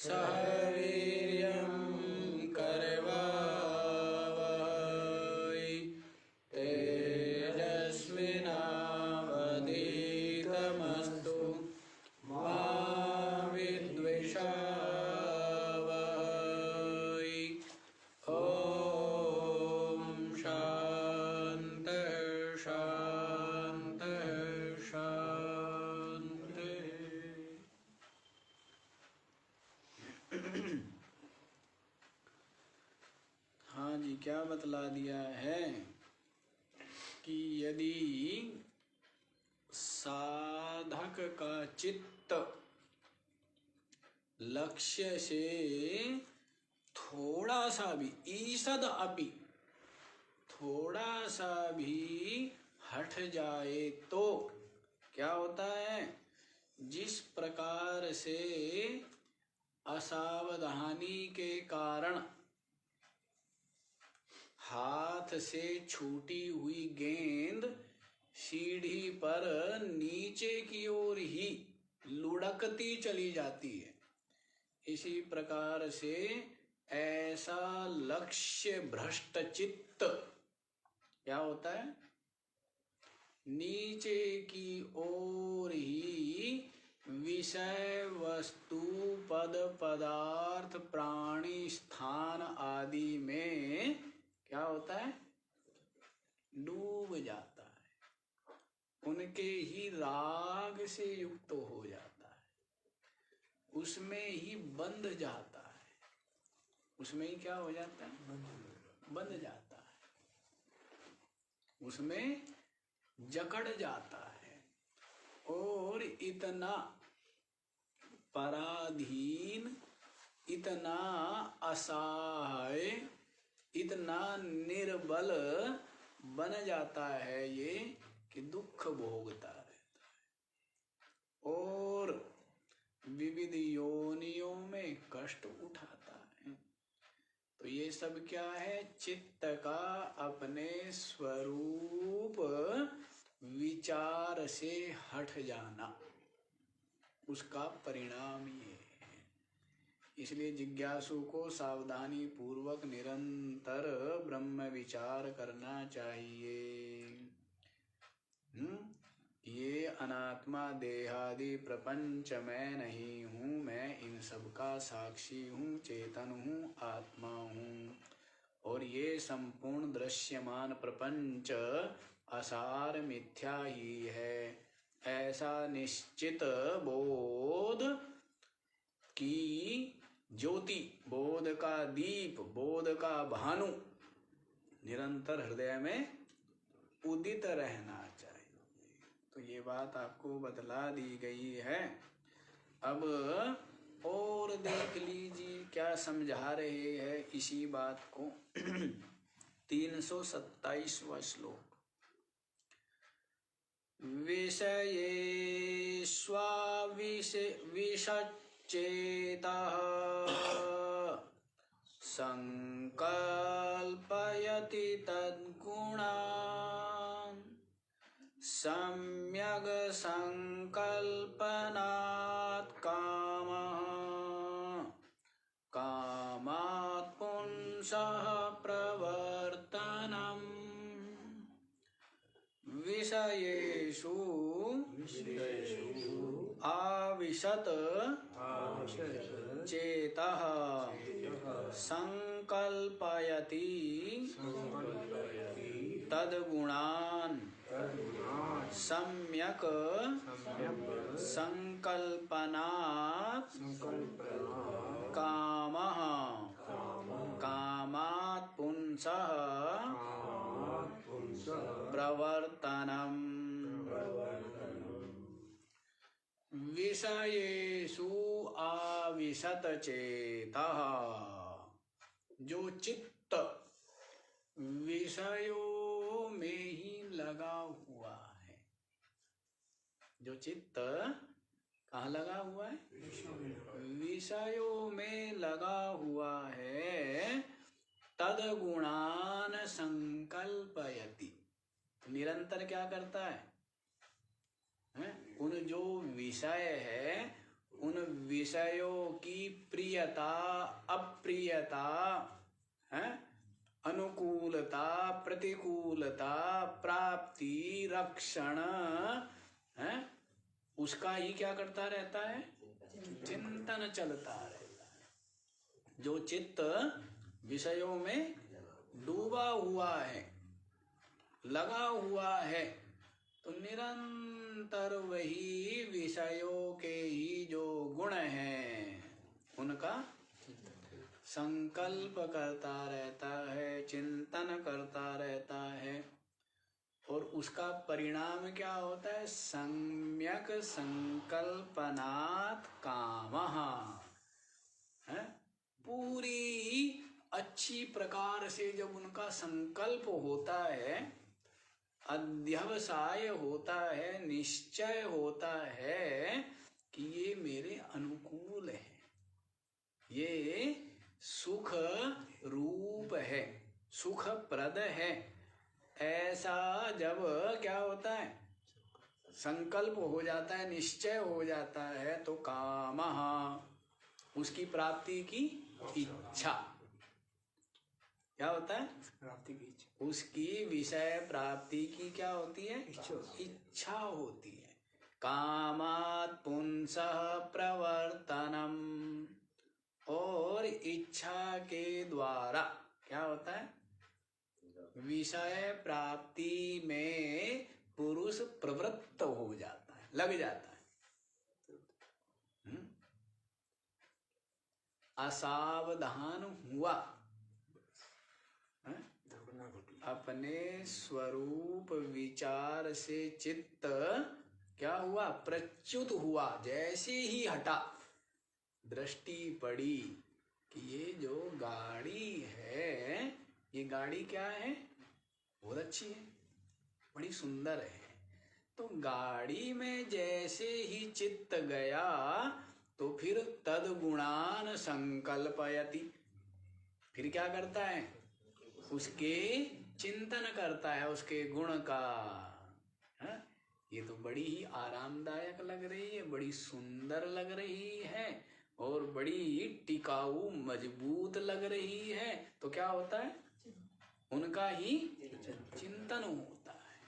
सह वीर्यं करवावहै तेजस्विनावधीतमस्तु मा विद्विषावहै। ॐ शान्तिः शान्तिः शान्तिः। हाँ जी, क्या बतला दिया है कि यदि साधक का चित्त लक्ष्य से थोड़ा सा भी ईषद अपि थोड़ा सा भी हट जाए तो क्या होता है? जिस प्रकार से असावधानी के कारण हाथ से छूटी हुई गेंद सीढ़ी पर नीचे की ओर ही लुढ़कती चली जाती है, इसी प्रकार से ऐसा लक्ष्य भ्रष्ट चित्त क्या होता है? नीचे की ओर ही विषय वस्तु पद पदार्थ प्राणी स्थान आदि में क्या होता है? डूब जाता है, उनके ही राग से युक्त हो जाता है, उसमें ही बंध जाता है, उसमें ही क्या हो जाता है? बंध जाता है, उसमें जकड़ जाता है और इतना पराधीन, इतना असहाय, इतना निर्बल बन जाता है ये कि दुख भोगता रहता है और विविध योनियों में कष्ट उठाता है। तो ये सब क्या है? चित्त का अपने स्वरूप विचार से हट जाना, उसका परिणाम ये है। इसलिए जिज्ञासु को सावधानी पूर्वक निरंतर ब्रह्म विचार करना चाहिए। ये अनात्मा देहादि प्रपंच मैं नहीं हूँ, मैं इन सब का साक्षी हूँ, चेतन हूँ, आत्मा हूँ और ये संपूर्ण दृश्यमान प्रपंच असार मिथ्या ही है, ऐसा निश्चित बोध की ज्योति, बोध का दीप, बोध का भानु निरंतर हृदय में उदित रहना चाहिए। तो ये बात आपको बतला दी गई है। अब और देख लीजिए क्या समझा रहे हैं इसी बात को। 327वां श्लोक। विषच्चेतः संकल्पयति तद्गुणान् सम्यग् संकल्पनात् कामः कामात् पुंसः प्रवर्तनम्। विषयेषु आविशत चेतः संकल्पयति तद्गुणान् सम्यक् संकल्पनात् कामः कामात् पुंसः प्रवर्तनम्। विषयेषु आविशत चेतः, जो चित्त विषयों में ही लगा हुआ है, जो चित्त कहाँ लगा हुआ है? विषयों में लगा हुआ है। तद्गुणान संकल्पयति, निरंतर क्या करता है? उन जो विषय है उन विषयों की प्रियता अप्रियता है, अनुकूलता प्रतिकूलता, प्राप्ति रक्षण है, उसका ही क्या करता रहता है? चिंतन चलता रहता है। जो चित्त विषयों में डूबा हुआ है, लगा हुआ है, तो निरंतर वही विषयों के ही जो गुण हैं उनका संकल्प करता रहता है, चिंतन करता रहता है। और उसका परिणाम क्या होता है? सम्यक संकल्पनात् कामः है। पूरी अच्छी प्रकार से जब उनका संकल्प होता है, अध्यवसाय होता है, निश्चय होता है कि ये मेरे अनुकूल है, ये सुख रूप है, सुखप्रद है, ऐसा जब क्या होता है? संकल्प हो जाता है, निश्चय हो जाता है, तो कामः, उसकी प्राप्ति की इच्छा। क्या होता है? प्राप्ति की इच्छा। उसकी विषय प्राप्ति की क्या होती है? इच्छा होती है। कामात् पुंसः प्रवर्तनम, और इच्छा के द्वारा क्या होता है? विषय प्राप्ति में पुरुष प्रवृत्त हो जाता है, लग जाता है। असावधान हुआ, अपने स्वरूप विचार से चित्त क्या हुआ? प्रच्युत हुआ। जैसे ही हटा, दृष्टि पड़ी कि ये जो गाड़ी है, ये गाड़ी क्या है? बहुत अच्छी है, बड़ी सुंदर है। तो गाड़ी में जैसे ही चित्त गया तो फिर तद्गुणान संकल्पयति, फिर क्या करता है? उसके चिंतन करता है, उसके गुण का। है? ये तो बड़ी ही आरामदायक लग रही है, बड़ी सुंदर लग रही है, और बड़ी टिकाऊ मजबूत लग रही है। तो क्या होता है? उनका ही चिंतन होता है।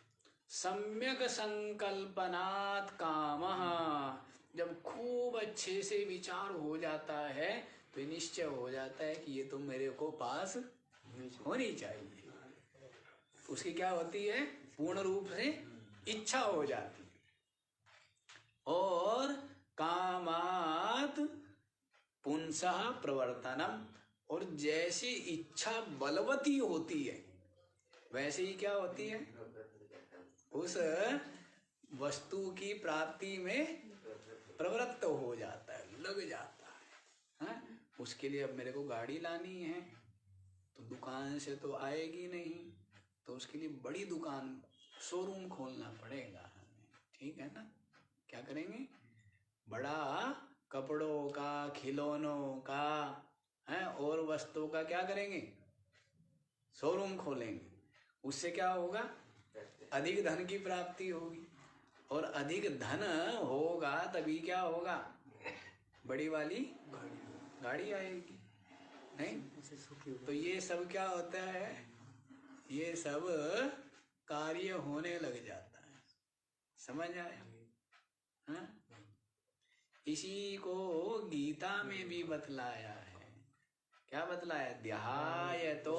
सम्यक संकल्पनात् कामः, जब खूब अच्छे से विचार हो जाता है तो निश्चय हो जाता है कि ये तो मेरे को पास होनी चाहिए। उसकी क्या होती है? पूर्ण रूप से इच्छा हो जाती है। और कामात् पुंसः प्रवर्तनम, और जैसी इच्छा बलवती होती है वैसे ही क्या होती है? उस वस्तु की प्राप्ति में प्रवृत्त हो जाता है, लग जाता है। हाँ? उसके लिए अब मेरे को गाड़ी लानी है, तो दुकान से तो आएगी नहीं, तो उसके लिए बड़ी दुकान, शोरूम खोलना पड़ेगा हमें। ठीक है ना? क्या करेंगे? बड़ा कपड़ों का, खिलौनों का है, और वस्तुओं का क्या करेंगे? शोरूम खोलेंगे। उससे क्या होगा? अधिक धन की प्राप्ति होगी, और अधिक धन होगा तभी क्या होगा? बड़ी वाली गाड़ी आएगी। नहीं तो ये सब क्या होता है? ये सब कार्य होने लग जाता है। समझ आया? हाँ? इसी को गीता में भी बतलाया है। क्या बतलाया? ध्यायतो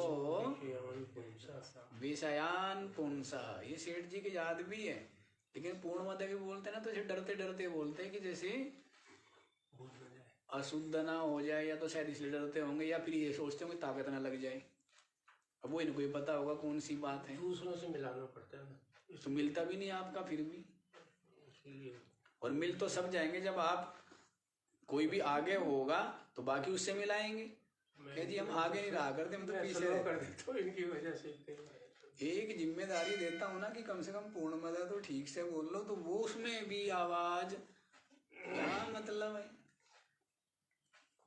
विषयान पुंसः। ये सेठ जी की याद भी है, लेकिन पूर्णमत भी बोलते हैं ना, तो इसे डरते डरते बोलते हैं कि जैसे अशुद्ध ना हो जाए, या तो शायद इसलिए डरते होंगे, या फिर ये सोचते होंगे ताकत ना लग जाए। अब वो इनको ही पता होगा कौन सी बात है। दूसरों से मिलाना पड़ता है ना, तो मिलता भी नहीं आपका फिर भी, और मिल तो सब जाएंगे। जब आप कोई भी आगे होगा तो बाकी उससे मिलाएंगे। कह जी हम आगे नहीं रहा करते, हम तो पीछे कर देता हूं इनकी वजह से। एक जिम्मेदारी देता हूँ ना कि कम से कम पूर्णमदा तो ठीक से बोल लो, तो वो उसमें भी आवाज क्या मतलब है?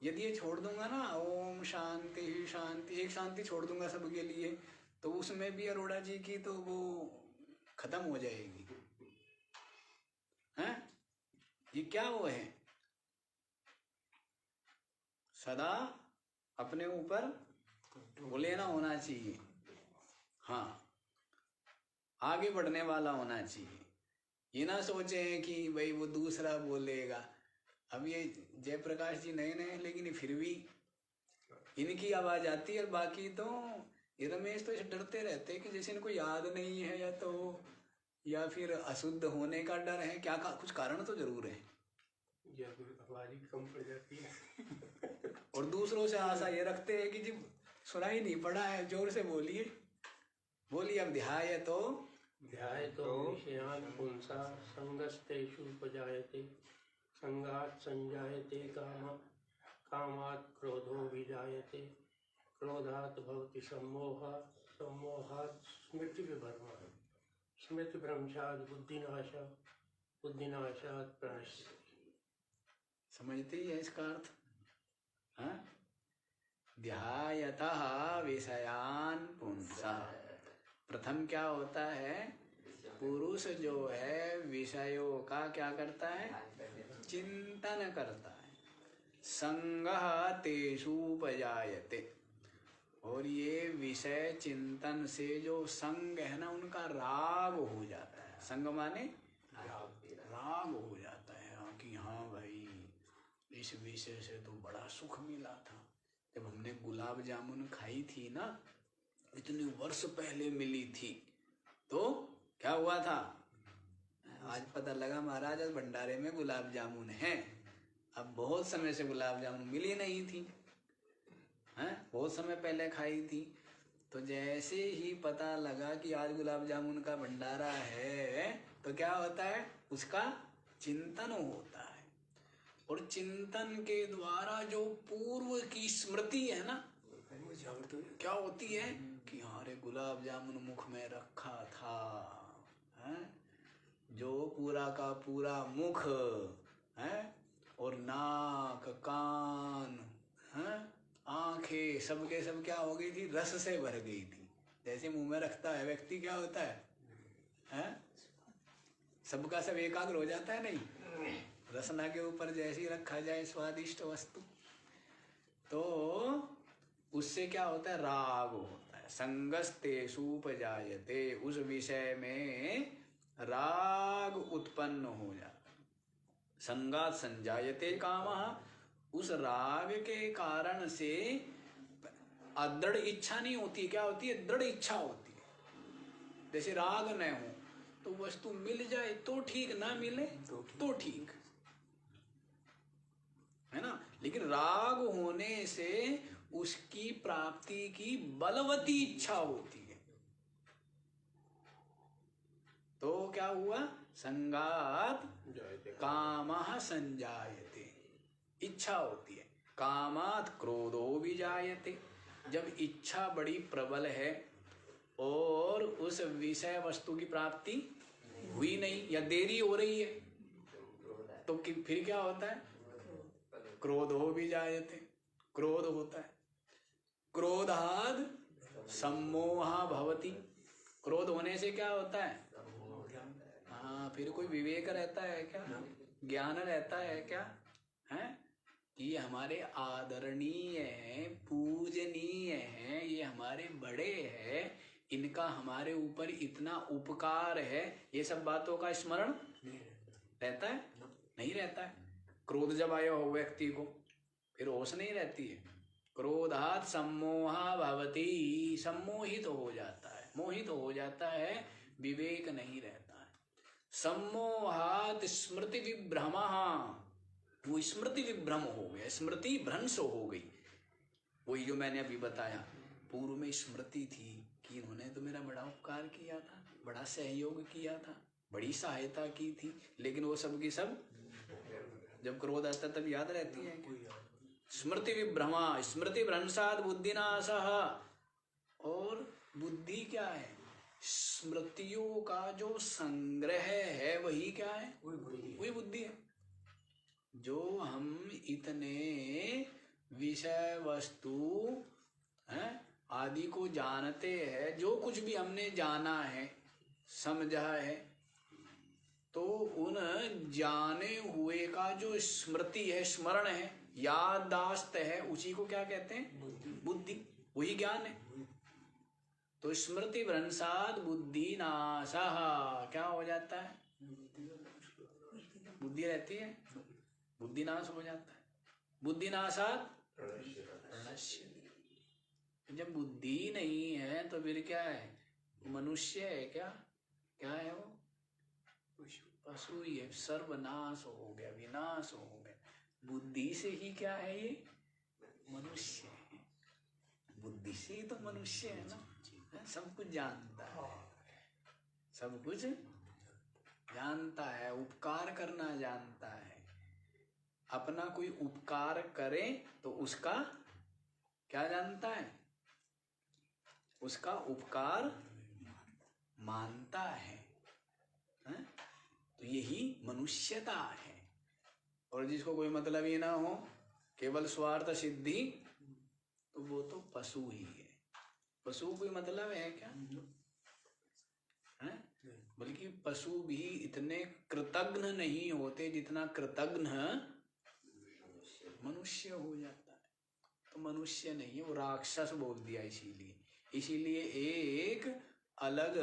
यदि ये छोड़ दूंगा ना, ओम शांति ही शांति, एक शांति छोड़ दूंगा सबके लिए, तो उसमें भी अरोड़ा जी की तो वो खत्म हो जाएगी। हैं? ये क्या वो है? सदा अपने ऊपर वो लेना होना चाहिए। हाँ, आगे बढ़ने वाला होना चाहिए। ये ना सोचे कि भाई वो दूसरा बोलेगा। अब ये जयप्रकाश जी नए नए, लेकिन फिर भी इनकी आवाज आती है, और बाकी तो ये रमेश तो ऐसे डरते रहते हैं कि जैसे इनको याद नहीं है, या फिर अशुद्ध होने का डर है। क्या कुछ कारण तो जरूर है। आवाज भी कम पड़ जाती है। और दूसरों से आशा ये रखते हैं कि जी सुनाई नहीं पड़ा है, जोर से बोलिए। अब ध्यायतो विषयान् पुंसा संगस्तेषु उपजायते संगात् संजायते कामात् क्रोधो विजायते क्रोधात् भवति सम्मोहः सम्मोहात् स्मृतिविभ्रमः स्मृतिभ्रंशात् बुद्धिनाशः बुद्धिनाशात् प्रणश्यति। समझते ही है इसका अर्थ? हाँ, ध्यायतः विषयान् पुंसा। प्रथम क्या होता है? पुरुष जो है विषयों का क्या करता है? चिंतन करता है। संगः तेषु उपजायते, और ये विषय चिंतन से जो संग है ना, उनका राग हो जाता है। संग माने राग हो जाता है। हाँ, कि हाँ भाई, इस विषय से तो बड़ा सुख मिला था। जब हमने गुलाब जामुन खाई थी ना, इतने वर्ष पहले मिली थी, तो क्या हुआ था? आज पता लगा महाराज आज भंडारे में गुलाब जामुन है। अब बहुत समय से गुलाब जामुन मिली नहीं थी, हैं? बहुत समय पहले खाई थी। तो जैसे ही पता लगा कि आज गुलाब जामुन का भंडारा है, तो क्या होता है? उसका चिंतन होता है। और चिंतन के द्वारा जो पूर्व की स्मृति है ना, क्या होती है कि अरे गुलाब जामुन मुख में रखा था, हैं? जो पूरा का पूरा मुख है, और नाक, कान, हैं, आंखें, सबके सब क्या हो गई थी? रस से भर गई थी। जैसे मुंह में रखता है व्यक्ति, क्या होता है? हैं? सबका सब एकाग्र हो जाता है नहीं? रसना के ऊपर जैसे ही रखा जाए स्वादिष्ट वस्तु, तो उससे क्या होता है? राग होता है। संगस्तेषु उपजायते, उस विषय में राग उत्पन्न हो जाता है। संगात् संजायते कामः, उस राग के कारण से अदृढ़ इच्छा नहीं होती। क्या होती है? दृढ़ इच्छा होती है। जैसे राग न हो तो वस्तु मिल जाए तो ठीक, ना मिले तो ठीक, है ना? लेकिन राग होने से उसकी प्राप्ति की बलवती इच्छा होती है। तो क्या हुआ? संगात् कामः संजायते, इच्छा होती है। कामात् क्रोधो विजायते, जब इच्छा बड़ी प्रबल है और उस विषय वस्तु की प्राप्ति हुई नहीं या देरी हो रही है, तो फिर क्या होता है? क्रोधो विजायते, क्रोध होता है। क्रोधाद् सम्मोहः भवति, क्रोध होने से क्या होता है? हाँ, फिर कोई विवेक रहता है क्या? ज्ञान रहता है क्या? हैं? ये हमारे आदरणीय हैं, पूजनीय हैं, ये हमारे बड़े हैं, इनका हमारे ऊपर इतना उपकार है, ये सब बातों का स्मरण रहता है? नहीं रहता है। क्रोध जब आया हो व्यक्ति को, फिर होश नहीं रहती है। क्रोधात् सम्मोहः भवति, सम्मोहित हो जाता है, मोहित हो जाता है, विवेक नहीं रहता है। सम्मोहात् स्मृति विभ्रमः, वो स्मृति विभ्रम हो गया, स्मृति भ्रंश हो गई। वही जो मैंने अभी बताया, पूर्व में स्मृति थी कि इन्होंने तो मेरा बड़ा उपकार किया था, बड़ा सहयोग किया था, बड़ी सहायता की थी, लेकिन वो सब की सब जब क्रोध आता तब याद रहती है क्या? स्मृति विभ्रमा, स्मृति भ्रंशात् बुद्धिनाशः। और बुद्धि क्या है? स्मृतियों का जो संग्रह है वही क्या है? वही बुद्धि है। जो हम इतने विषय वस्तु हैं आदि को जानते हैं, जो कुछ भी हमने जाना है, समझा है, तो उन जाने हुए का जो स्मृति है, स्मरण है, याददाश्त है, उसी को क्या कहते हैं? बुद्धि। वही ज्ञान है। तो स्मृति भ्रंशात् बुद्धि नाशः, क्या हो जाता है? बुद्धि रहती है, बुद्धि नाश हो जाता है। बुद्धि नाशात् प्रणश्यति। जब बुद्धि नहीं है तो फिर क्या है? मनुष्य है क्या? क्या है वो? पशु ही है। सर्वनाश हो गया, विनाश हो गया। बुद्धि से ही क्या है ये? मनुष्य है। बुद्धि से ही तो मनुष्य है ना। सब कुछ जानता है, सब कुछ जानता है, उपकार करना जानता है। अपना कोई उपकार करे तो उसका क्या जानता है? उसका उपकार मानता है। तो यही मनुष्यता है। और जिसको कोई मतलब ही ना हो, केवल स्वार्थ सिद्धि, तो वो तो पशु ही है। पशु कोई मतलब है क्या? है? बल्कि पशु भी इतने कृतज्ञ नहीं होते जितना कृतज्ञ मनुष्य हो जाता है। तो मनुष्य नहीं है, वो राक्षस बोल दिया। इसीलिए एक अलग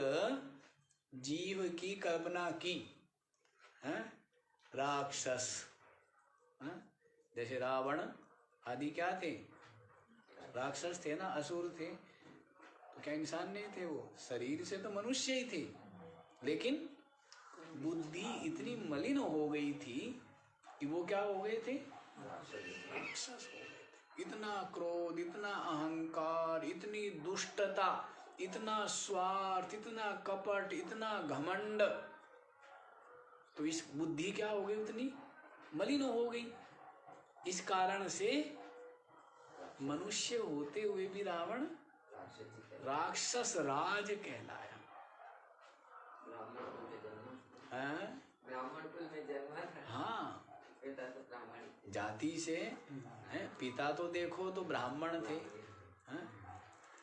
जीव की कल्पना की है, राक्षस। जैसे रावण आदि क्या थे? राक्षस थे ना, असुर थे। तो क्या इंसान नहीं थे? वो शरीर से तो मनुष्य ही थे, लेकिन बुद्धि इतनी मलिन हो गई थी कि वो क्या हो गए थे? राक्षस हो गए थे। इतना क्रोध, इतना अहंकार, इतनी दुष्टता, इतना स्वार्थ, इतना कपट, इतना घमंड। तो इस बुद्धि क्या हो गई? उतनी मलिन हो गई। इस कारण से मनुष्य होते हुए भी रावण राक्षस राज कहलाया। ब्राह्मण कुल में जन्मा था। हाँ, पिता तो ब्राह्मण जाति से है। पिता तो देखो तो ब्राह्मण थे।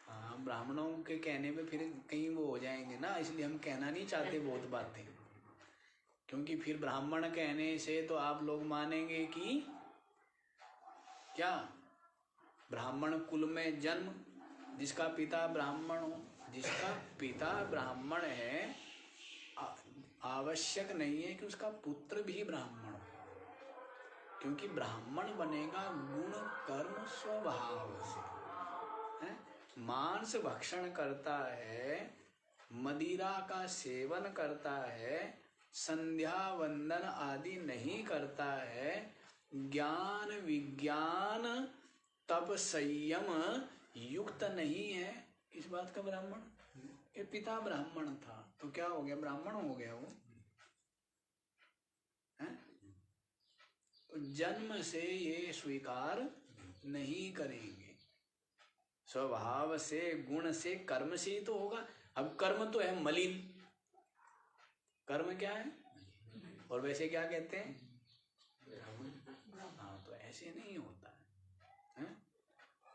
हाँ, ब्राह्मणों के कहने पे फिर कहीं वो हो जाएंगे ना, इसलिए हम कहना नहीं चाहते बहुत बातें। क्योंकि फिर ब्राह्मण कहने से तो आप लोग मानेंगे कि क्या ब्राह्मण कुल में जन्म, जिसका पिता ब्राह्मण हो, जिसका पिता ब्राह्मण है, आवश्यक नहीं है कि उसका पुत्र भी ब्राह्मण हो। क्योंकि ब्राह्मण बनेगा गुण कर्म स्वभाव से। मांस भक्षण करता है, मदिरा का सेवन करता है, संध्या वंदन आदि नहीं करता है, ज्ञान विज्ञान तप संयम युक्त नहीं है, इस बात का ब्राह्मण। ये पिता ब्राह्मण था तो क्या हो गया? ब्राह्मण हो गया वो। है? तो जन्म से ये स्वीकार नहीं करेंगे। स्वभाव से, गुण से, कर्म से ही तो होगा। अब कर्म तो है मलिन। कर्म क्या है? और वैसे क्या कहते हैं? हाँ, तो ऐसे नहीं होता है।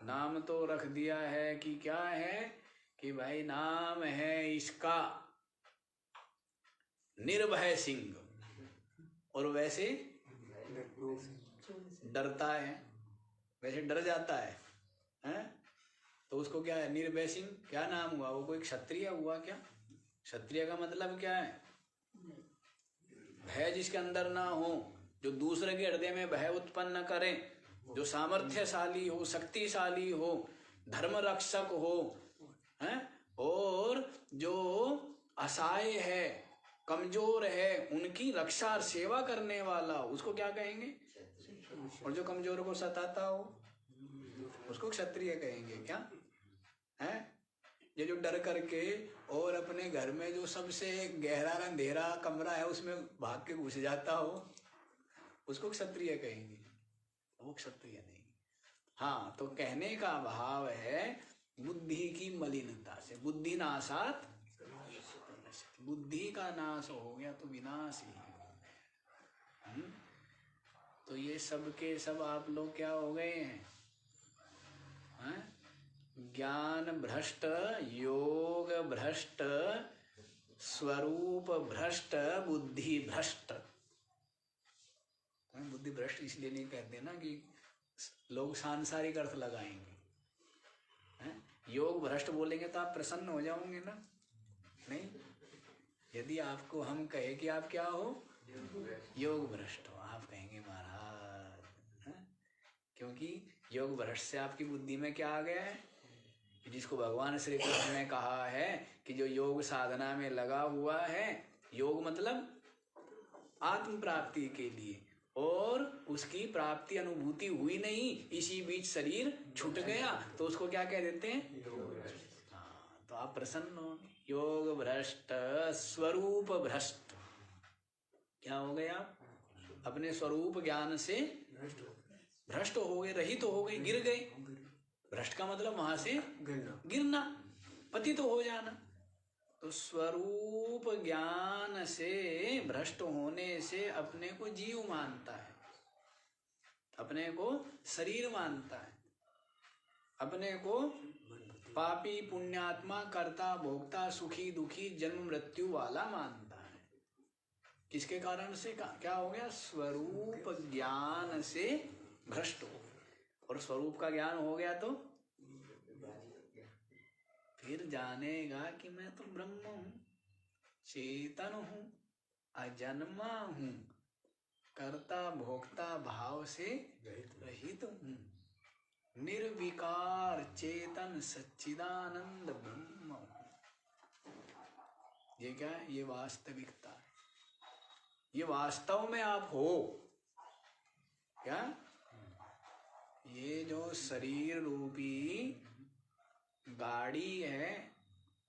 नाम तो रख दिया है कि क्या है कि भाई नाम है इसका निर्भय सिंह, और वैसे डरता है, वैसे डर जाता है। तो उसको क्या है? निर्भय सिंह। क्या नाम हुआ? वो कोई क्षत्रिय हुआ क्या? क्षत्रिय का मतलब क्या है? भय जिसके अंदर ना हो, जो दूसरे के हृदय में भय उत्पन्न करे, जो सामर्थ्यशाली हो, शक्तिशाली हो, धर्म रक्षक हो, हैं? और जो असहाय है, कमजोर है, उनकी रक्षा और सेवा करने वाला, उसको क्या कहेंगे? और जो कमजोर को सताता हो उसको क्षत्रिय कहेंगे क्या? है? ये जो डर करके और अपने घर में जो सबसे गहरा अंधेरा कमरा है उसमें भाग के घुस जाता हो, उसको क्षत्रिय कहेंगे। वो क्षत्रिय नहीं। हाँ, तो कहने का भाव है बुद्धि की मलिनता से। बुद्धि नाशात्, बुद्धि का नाश हो गया तो विनाश ही हो। तो ये सब के सब आप लोग क्या हो गए हैं? ज्ञान भ्रष्ट, योग भ्रष्ट, स्वरूप भ्रष्ट, बुद्धि भ्रष्ट। बुद्धि भ्रष्ट इसलिए नहीं कहते ना कि लोग सांसारिक अर्थ लगाएंगे, हैं? योग भ्रष्ट बोलेंगे तो आप प्रसन्न हो जाओगे ना? नहीं। यदि आपको हम कहे कि आप क्या हो, योग भ्रष्ट हो, आप कहेंगे महाराज, हैं? क्योंकि योग भ्रष्ट से आपकी बुद्धि में क्या आ गया है, जिसको भगवान श्री कृष्ण ने कहा है कि जो योग साधना में लगा हुआ है, योग मतलब आत्म प्राप्ति के लिए, और उसकी प्राप्ति अनुभूति हुई नहीं, इसी बीच शरीर छूट गया, तो उसको क्या कह देते हैं? हाँ, तो आप प्रसन्न हो। योग भ्रष्ट स्वरूप भ्रष्ट, क्या हो गए आप? अपने स्वरूप ज्ञान से भ्रष्ट हो गए, रहित तो हो गए, गिर गए। भ्रष्ट का मतलब वहां से गिरना, पतित तो हो जाना। तो स्वरूप ज्ञान से भ्रष्ट होने से अपने को जीव मानता है, अपने को शरीर मानता है, अपने को पापी पुण्यात्मा, कर्ता भोक्ता, सुखी दुखी, जन्म मृत्यु वाला मानता है। किसके कारण से? क्या हो गया? स्वरूप ज्ञान से भ्रष्ट हो गया। और स्वरूप का ज्ञान हो गया तो फिर जानेगा कि मैं तो ब्रह्म हूँ, चेतन हूँ, अजन्मा हूँ, कर्ता भोक्ता भाव से रहित हूँ, निर्विकार चेतन सच्चिदानंद ब्रह्म हूँ। ये क्या है? ये वास्तविकता है, ये वास्तव में आप हो। क्या? ये जो शरीर रूपी गाड़ी है,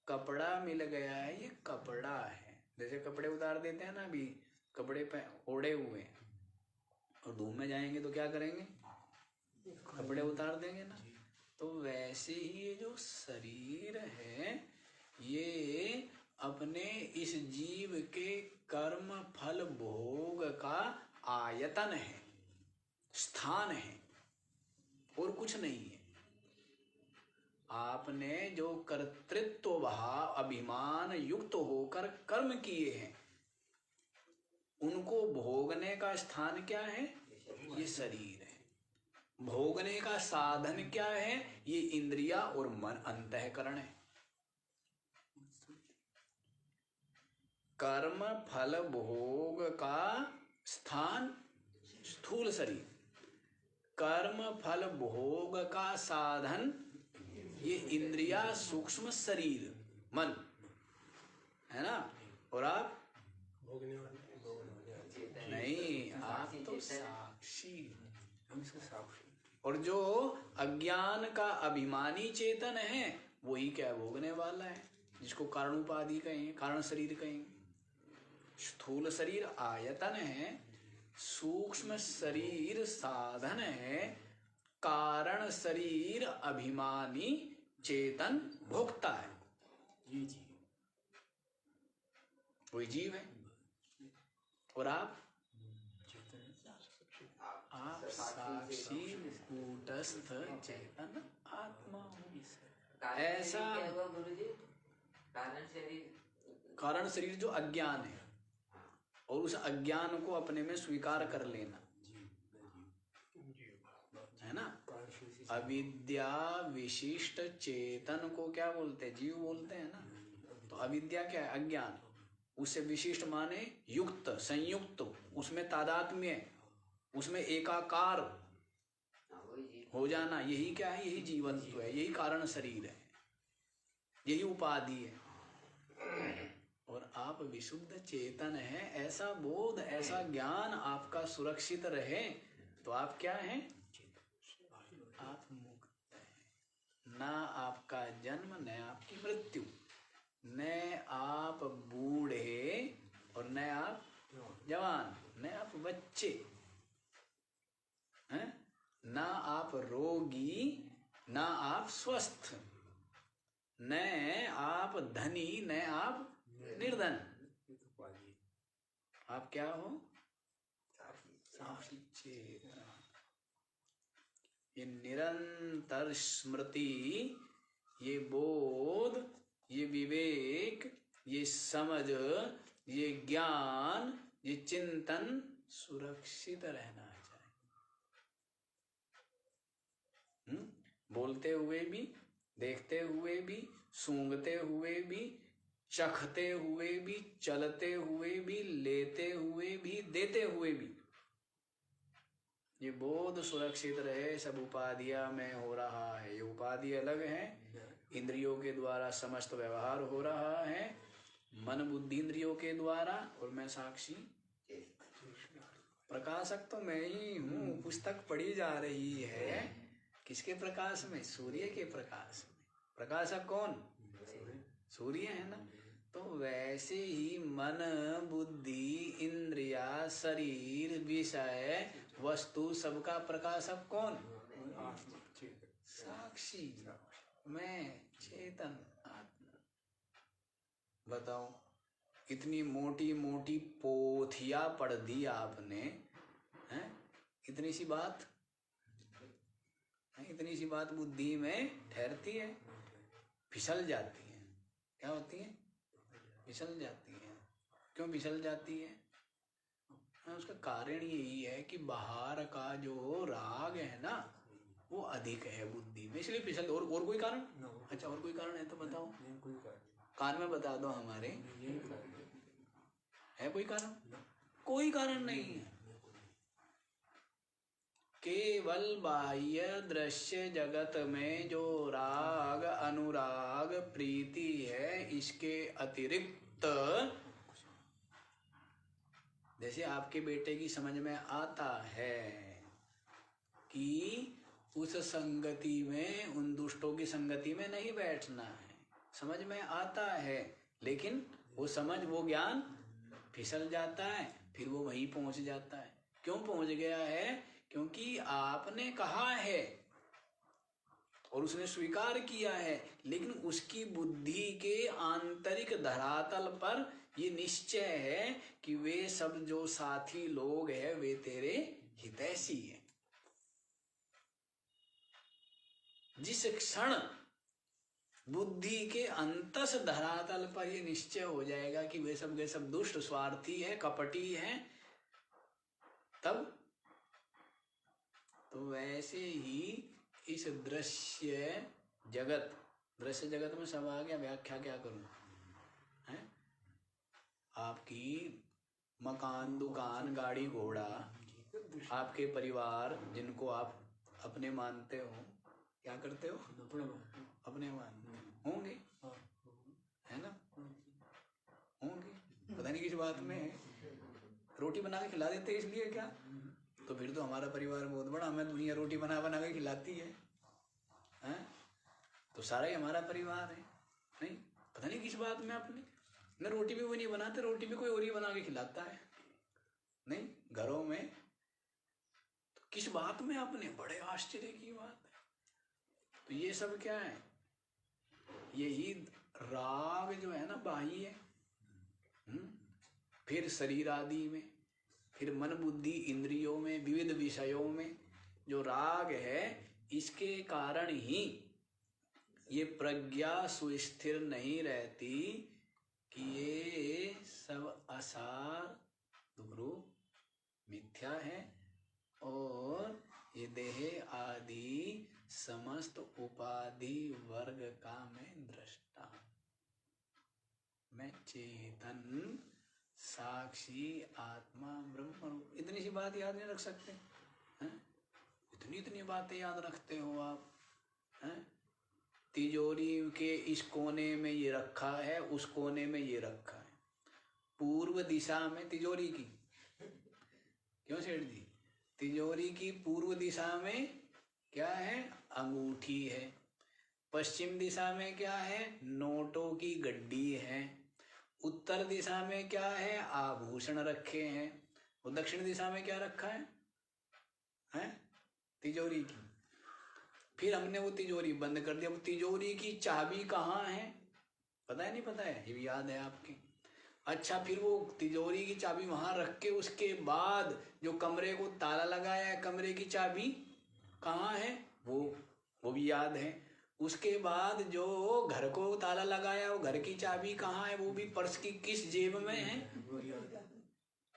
कपड़ा मिल गया है, ये कपड़ा है। जैसे कपड़े उतार देते हैं ना, अभी कपड़े पे ओढ़े हुए और धूप में जाएंगे तो क्या करेंगे? कपड़े उतार देंगे ना। तो वैसे ही ये जो शरीर है, ये अपने इस जीव के कर्म फल भोग का आयतन है, स्थान है, और कुछ नहीं है। आपने जो कर्तृत्व भाव अभिमान युक्त होकर कर्म किए हैं, उनको भोगने का स्थान क्या है? ये शरीर है। भोगने का साधन क्या है? ये इंद्रिया और मन, अंतःकरण है। कर्म फल भोग का स्थान स्थूल शरीर, कर्म फल भोग का साधन ये इंद्रिया सूक्ष्म शरीर मन है ना। और आप नहीं, आप तो साक्षी। और जो अज्ञान का अभिमानी चेतन है, वही क्या भोगने वाला है, जिसको कारण उपाधि कहेंगे, कारण शरीर कहेंगे। स्थूल शरीर आयतन है, सूक्ष्म शरीर साधन है, कारण शरीर अभिमानी चेतन भोक्ता है। ये जीव, वही जीव है। और आप साक्षी कूटस्थ चेतन आत्मा हो। ऐसा कारण शरीर जो अज्ञान है, और उस अज्ञान को अपने में स्वीकार कर लेना है ना। अविद्या विशिष्ट चेतन को क्या बोलते हैं? जीव बोलते हैं ना। तो अविद्या क्या है? अज्ञान। उससे विशिष्ट माने युक्त, संयुक्त, उसमें तादात्म्य, उसमें एकाकार हो जाना। यही क्या है? यही जीवत्व है, यही कारण शरीर है, यही उपाधि है। और आप विशुद्ध चेतन है, ऐसा बोध, ऐसा ज्ञान आपका सुरक्षित रहे तो आप क्या हैं? आप मुक्त हैं। ना आपका जन्म, न आपकी मृत्यु, न आप बूढ़े और न आप जवान, न आप बच्चे हैं, ना आप रोगी, ना आप स्वस्थ, न आप धनी, न आप निर्धन। आप क्या हो? साक्षी चेतन। ये निरंतर स्मृति, ये बोध, ये विवेक, ये समझ, ये ज्ञान, ये चिंतन सुरक्षित रहना चाहिए। बोलते हुए भी, देखते हुए भी, सूंघते हुए भी, चखते हुए भी, चलते हुए भी, लेते हुए भी, देते हुए भी। ये बोध सुरक्षित रहे, सब उपाधियां में हो रहा है। ये उपाधि अलग है, इंद्रियों के द्वारा समस्त व्यवहार हो रहा है, मन बुद्धि इंद्रियों के द्वारा, और मैं साक्षी प्रकाशक तो मैं ही हूँ। पुस्तक पढ़ी जा रही है किसके प्रकाश में? सूर्य के प्रकाश में। प्रकाशक कौन? सूर्य है ना। तो वैसे ही मन बुद्धि इंद्रिया शरीर विषय वस्तु सबका प्रकाशक कौन? साक्षी, मैं चेतन आत्मा। बताओ, इतनी मोटी मोटी पोथिया पढ़ दी आपने, हैं? इतनी सी बात, इतनी सी बात बुद्धि में ठहरती है, फिसल जाती है। क्या होती है? फिसल जाती है। क्यों फिसल जाती है? उसका कारण यही है कि बाहर का जो राग है ना, वो अधिक है बुद्धि में, इसलिए फिसल। और कोई कारण? अच्छा, और कोई कारण है तो बताओ। कान में बता दो हमारे, है कोई कारण? कोई कारण नहीं है। केवल बाह्य दृश्य जगत में जो राग अनुराग प्रीति है, इसके अतिरिक्त जैसे आपके बेटे की समझ में आता है कि उस संगति में, उन दुष्टों की संगति में नहीं बैठना है, समझ में आता है, लेकिन वो समझ, वो ज्ञान फिसल जाता है, फिर वो वहीं पहुंच जाता है। क्यों पहुंच गया है? क्योंकि आपने कहा है और उसने स्वीकार किया है, लेकिन उसकी बुद्धि के आंतरिक धरातल पर ये निश्चय है कि वे सब जो साथी लोग हैं वे तेरे हितैषी हैं। जिस क्षण बुद्धि के अंतस धरातल पर ये निश्चय हो जाएगा कि वे सब के सब दुष्ट, स्वार्थी है, कपटी है, तब तो वैसे ही इस दृश्य जगत में सब आ गया। व्याख्या क्या करूं? हैं? आपकी मकान, दुकान, गाड़ी, घोड़ा, आपके परिवार जिनको आप अपने मानते हो, क्या करते हो? अपने मानते होंगे, है ना? होंगे, पता नहीं किस बात में है। रोटी बना के खिला देते इसलिए क्या? तो फिर तो हमारा परिवार बहुत बड़ा, हमें दुनिया रोटी बना बना के खिलाती है, हैं? तो सारा ही हमारा परिवार है। नहीं, पता नहीं किस बात में आपने न रोटी भी वो नहीं बनाते, रोटी भी कोई और ही बना के खिलाता है। नहीं, घरों में तो किस बात में आपने? बड़े आश्चर्य की बात है। तो ये सब क्या है? यही राग जो है ना, बाह्य, फिर शरीर आदि में, फिर मन बुद्धि इंद्रियों में, विविध विषयों में जो राग है, इसके कारण ही ये प्रज्ञा सुस्थिर नहीं रहती कि ये सब असार दुर्रूप मिथ्या है और ये देह आदि समस्त उपाधि वर्ग का मैं दृष्टा, मैं चेतन साक्षी आत्मा ब्रह्म रूप। इतनी सी बात याद नहीं रख सकते हैं? इतनी बातें याद रखते हो आप, हैं? तिजोरी के इस कोने में ये रखा है, उस कोने में ये रखा है। पूर्व दिशा में तिजोरी की, क्यों सेठ जी? तिजोरी की पूर्व दिशा में क्या है? अंगूठी है। पश्चिम दिशा में क्या है? नोटों की गड्डी है। उत्तर दिशा में क्या है? आभूषण रखे हैं। और दक्षिण दिशा में क्या रखा है? हैं? तिजोरी की। फिर हमने वो तिजोरी बंद कर दिया। वो तिजोरी की चाबी कहाँ है? पता है? नहीं पता है? ये भी याद है आपके? अच्छा, फिर वो तिजोरी की चाबी वहां रख के उसके बाद जो कमरे को ताला लगाया है, कमरे की चाबी कहाँ है? वो भी याद है। उसके बाद जो घर को ताला लगाया, वो घर की चाबी कहाँ है? वो भी पर्स की किस जेब में है?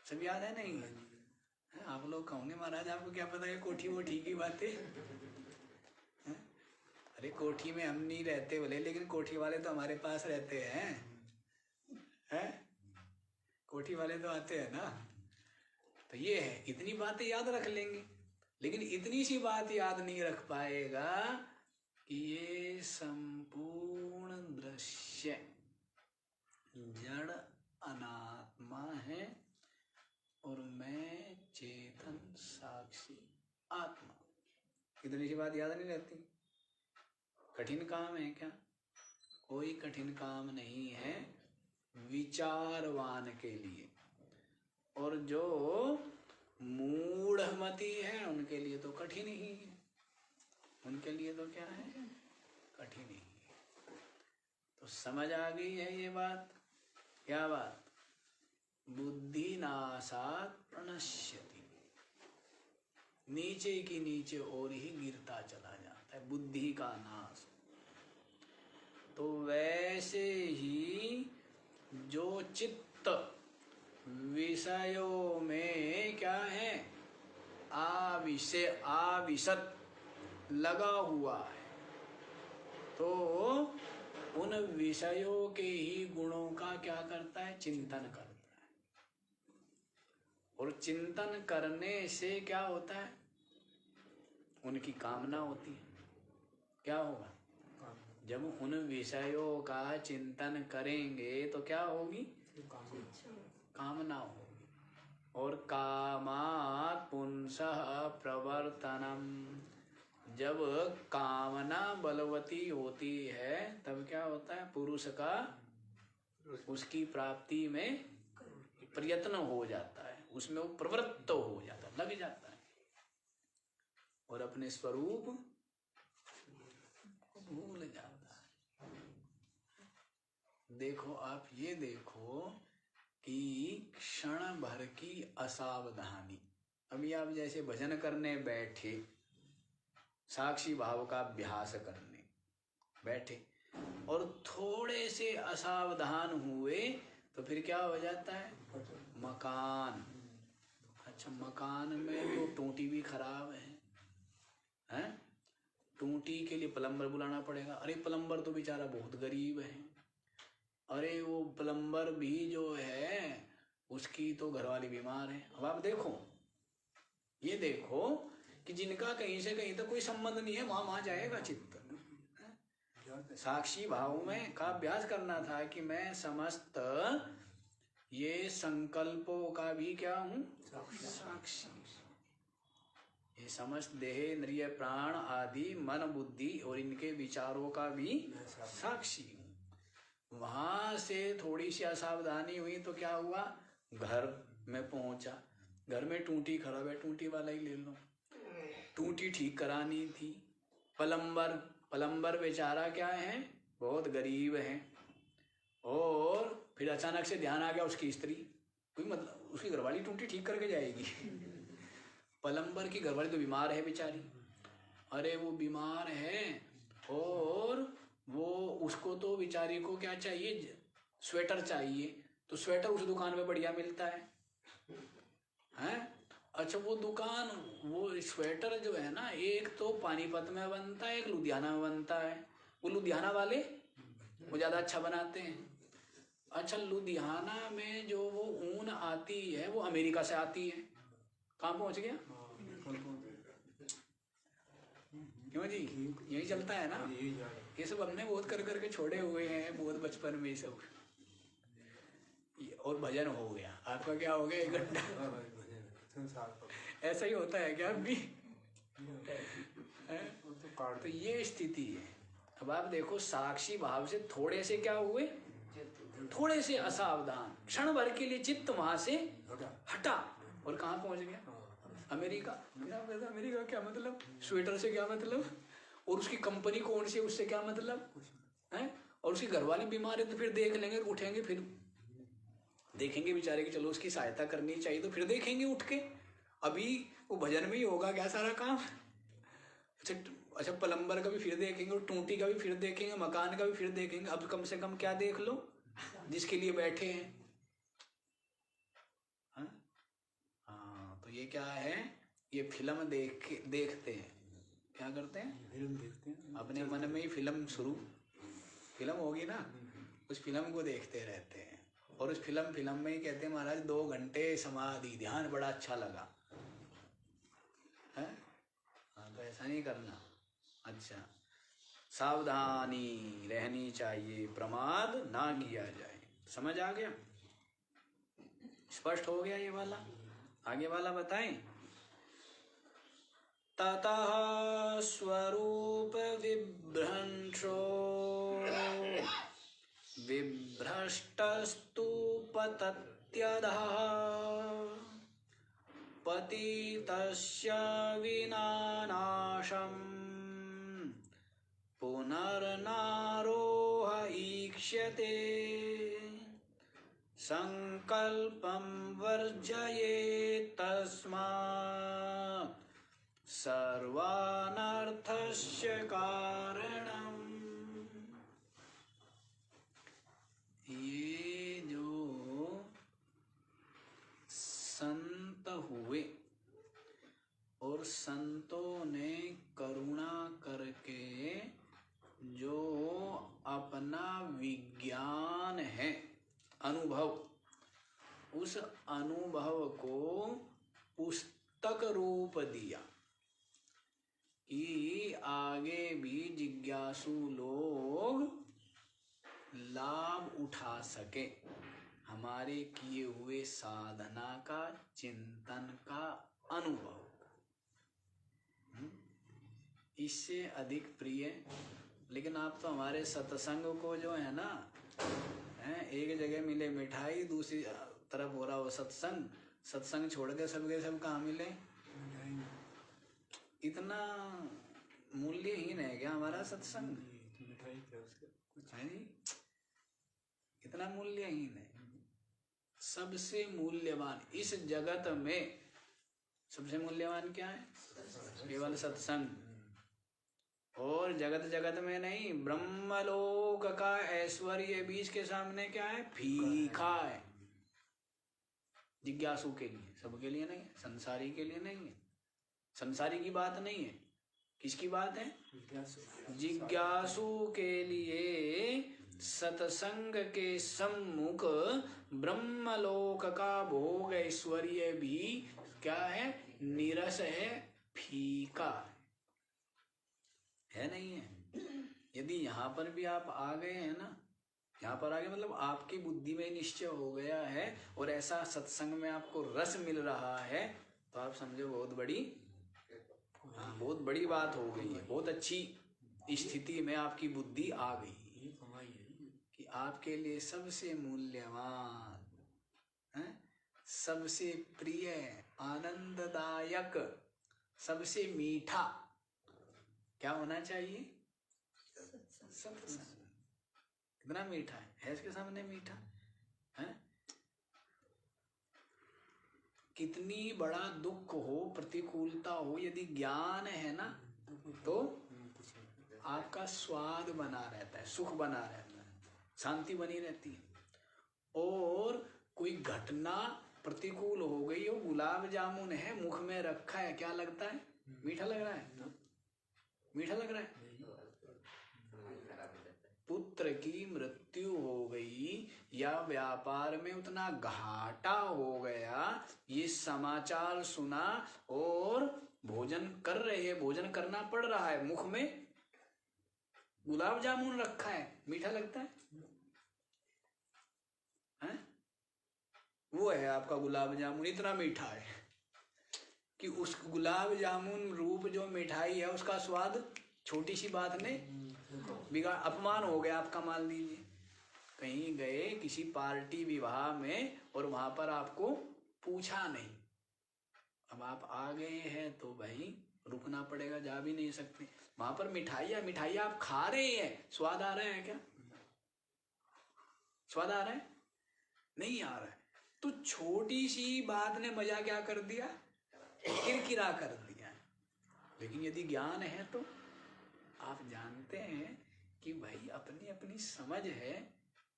सब याद है? नहीं है? आप लोग कहोगे महाराज आपको क्या पता है कोठी वोठी की बातें? अरे कोठी में हम नहीं रहते बोले, लेकिन कोठी वाले तो हमारे पास रहते हैं, हैं? कोठी वाले तो आते हैं ना। तो ये है, इतनी बातें याद रख लेंगे, लेकिन इतनी सी बात याद नहीं रख पाएगा कि ये संपूर्ण दृश्य जड़ अनात्मा है और मैं चेतन साक्षी आत्मा। इतनी सी बात याद नहीं रहती। कठिन काम है क्या? कोई कठिन काम नहीं है विचारवान के लिए, और जो मूढ़मती है उनके लिए तो कठिन ही है। उनके लिए तो क्या है? कठिन ही है। तो समझ आ गई है ये बात? क्या बात? बुद्धि नासात प्रणश्यति, नीचे की नीचे और ही गिरता चला जाता है बुद्धि का नाश। तो वैसे ही जो चित्त विषयों में क्या है? आविशत लगा हुआ है, तो उन विषयों के ही गुणों का क्या करता है? चिंतन करता है। और चिंतन करने से क्या होता है? उनकी कामना होती है। क्या होगा? जब उन विषयों का चिंतन करेंगे तो क्या होगी? कामना होगी। और कामात् पुंसः प्रवर्तनम, जब कामना बलवती होती है तब क्या होता है? पुरुष का उसकी प्राप्ति में प्रयत्न हो जाता है, उसमें वो प्रवृत्त हो जाता है, लग जाता है, और अपने स्वरूप को भूल जाता है। देखो आप ये देखो कि क्षण भर की असावधानी, अभी आप जैसे भजन करने बैठे, साक्षी भाव का अभ्यास करने बैठे, और थोड़े से असावधान हुए तो फिर क्या हो जाता है? मकान। अच्छा, मकान में तो टूटी भी खराब है, हैं? टूटी के लिए प्लम्बर बुलाना पड़ेगा। अरे प्लम्बर तो बेचारा बहुत गरीब है। अरे वो प्लम्बर भी जो है उसकी तो घरवाली बीमार है। अब आप देखो, ये देखो कि जिनका कहीं से कहीं तक कोई संबंध नहीं है, वहां जाएगा चित्त। साक्षी भाव में का अभ्यास करना था कि मैं समस्त ये संकल्पों का भी क्या हूँ? साक्षी। ये समस्त देह इंद्रिय प्राण आदि मन बुद्धि और इनके विचारों का भी साक्षी हूँ। वहां से थोड़ी सी असावधानी हुई तो क्या हुआ? घर में पहुंचा, घर में टूटी खराब है, टूटी वाला ही ले लो। टूटी ठीक करानी थी। प्लम्बर बेचारा क्या है? बहुत गरीब है। और फिर अचानक से ध्यान आ गया उसकी स्त्री, कोई मतलब उसकी घरवाली टूटी ठीक करके जाएगी। प्लम्बर की घरवाली तो बीमार है बेचारी। अरे वो बीमार है और वो उसको तो बेचारी को क्या चाहिए? स्वेटर चाहिए। तो स्वेटर उस दुकान में बढ़िया मिलता है, हैं? अच्छा, वो दुकान, वो स्वेटर जो है ना, एक तो पानीपत में बनता है, एक लुधियाना में बनता है। वो लुधियाना वाले वो ज़्यादा अच्छा बनाते हैं। अच्छा, लुधियाना में जो वो ऊन आती है वो अमेरिका से आती है। कहाँ पहुँच गया? क्यों जी? यही चलता है ना। ये सब हमने बहुत कर करके छोड़े हुए हैं, बहुत बचपन में ये सब। और भजन हो गया। आपका क्या हो गया? 1 घंटा। ऐसा ही होता है क्या अभी? तो ये स्थिति है। अब आप देखो, साक्षी भाव से थोड़े से क्या हुए? थोड़े से असावधान, क्षण भर के लिए चित्त वहां से हटा और कहाँ पहुंच गया? अमेरिका। अमेरिका क्या मतलब? स्वेटर से क्या मतलब? और उसकी कंपनी कौन सी, उससे क्या मतलब है? और उसकी घरवाली बीमार है तो फिर देख लेंगे, उठेंगे, फिर देखेंगे बेचारे की, चलो उसकी सहायता करनी चाहिए तो फिर देखेंगे उठ के। अभी वो भजन में ही होगा क्या सारा काम? अच्छा, प्लम्बर का भी फिर देखेंगे, और टूटी का भी फिर देखेंगे, मकान का भी फिर देखेंगे। अब कम से कम क्या देख लो जिसके लिए बैठे हैं। हाँ, तो ये क्या है? ये फिल्म देखते हैं। क्या करते हैं? फिल्म देखते हैं। अपने मन में ही फिल्म होगी ना, उस फिल्म को देखते रहते हैं। और उस फिल्म में ही कहते हैं महाराज 2 घंटे समाधि ध्यान बड़ा अच्छा लगा है। हाँ, तो ऐसा नहीं करना। अच्छा, सावधानी रहनी चाहिए, प्रमाद ना किया जाए। समझ आ गया? स्पष्ट हो गया ये वाला? आगे वाला बताएं। ततः स्वरूप विभ्रंशो विभ्रष्टस्तु पतत्यधः पतितस्य विनानाशम् पुनर्नारोह ईक्ष्यते संकल्पं वर्जयेत् तस्मात् सर्वानर्थस्य कारणम्। ये जो संत हुए और संतों ने करुणा करके जो अपना विज्ञान है, अनुभव, उस अनुभव को पुस्तक रूप दिया कि आगे भी जिज्ञासु लोग लाभ उठा सके हमारे किए हुए साधना का, चिंतन का अनुभव। इससे अधिक प्रिय। लेकिन आप तो हमारे सत्संग को जो है ना, एक जगह मिले मिठाई, दूसरी तरफ हो रहा हो सत्संग छोड़ के सब कहाँ मिले? इतना मूल्यहीन है क्या हमारा सत्संग? मिठाई क्या उसका कुछ है नहीं, इतना मूल्यहीन है। सबसे मूल्यवान इस जगत में, सबसे मूल्यवान क्या है? केवल सत्संग। और जगत में नहीं, ब्रह्मलोक का ऐश्वर्य बीच के सामने क्या है? फीका है। जिज्ञासु के लिए, सबके लिए नहीं है, संसारी के लिए नहीं है। संसारी की बात नहीं है, किसकी बात है? जिज्ञासु के लिए सत्संग के सम्मुख ब्रह्मलोक का भोग ऐश्वर्य भी क्या है? नीरस है, फीका है, नहीं है। यदि यहाँ पर भी आप आ गए हैं ना, यहाँ पर आ गए मतलब आपकी बुद्धि में निश्चय हो गया है और ऐसा सत्संग में आपको रस मिल रहा है, तो आप समझो बहुत बड़ी बात हो गई है। बहुत अच्छी स्थिति में आपकी बुद्धि आ गई कि आपके लिए सबसे मूल्यवान, सबसे प्रिय, आनंददायक, सबसे मीठा क्या होना चाहिए? सत्संग। कितना मीठा है इसके सामने मीठा है। कितनी बड़ा दुख हो, प्रतिकूलता हो, यदि ज्ञान है ना तो आपका स्वाद बना रहता है, सुख बना रहता है, शांति बनी रहती है। और कोई घटना प्रतिकूल हो गई हो, गुलाब जामुन है मुख में रखा है, क्या लगता है? मीठा लग रहा है, मीठा लग रहा है। पुत्र की मृत्यु हो गई या व्यापार में उतना घाटा हो गया, ये समाचार सुना और भोजन कर रहे हैं, भोजन करना पड़ रहा है, मुख में गुलाब जामुन रखा है, मीठा लगता है? वो है आपका गुलाब जामुन, इतना मीठा है कि उस गुलाब जामुन रूप जो मिठाई है उसका स्वाद छोटी सी बात ने बिगाड़, अपमान हो गया आपका। मान लीजिए कहीं गए किसी पार्टी विवाह में और वहां पर आपको पूछा नहीं, अब आप आ गए हैं तो भाई रुकना पड़ेगा, जा भी नहीं सकते। वहां पर मिठाई आप खा रहे हैं, स्वाद आ रहा है क्या? स्वाद आ रहा है? नहीं आ रहा है। तो छोटी सी बात ने मजा क्या कर दिया? किरकिरा कर दिया। लेकिन यदि ज्ञान है तो आप जानते हैं कि भाई अपनी अपनी समझ है,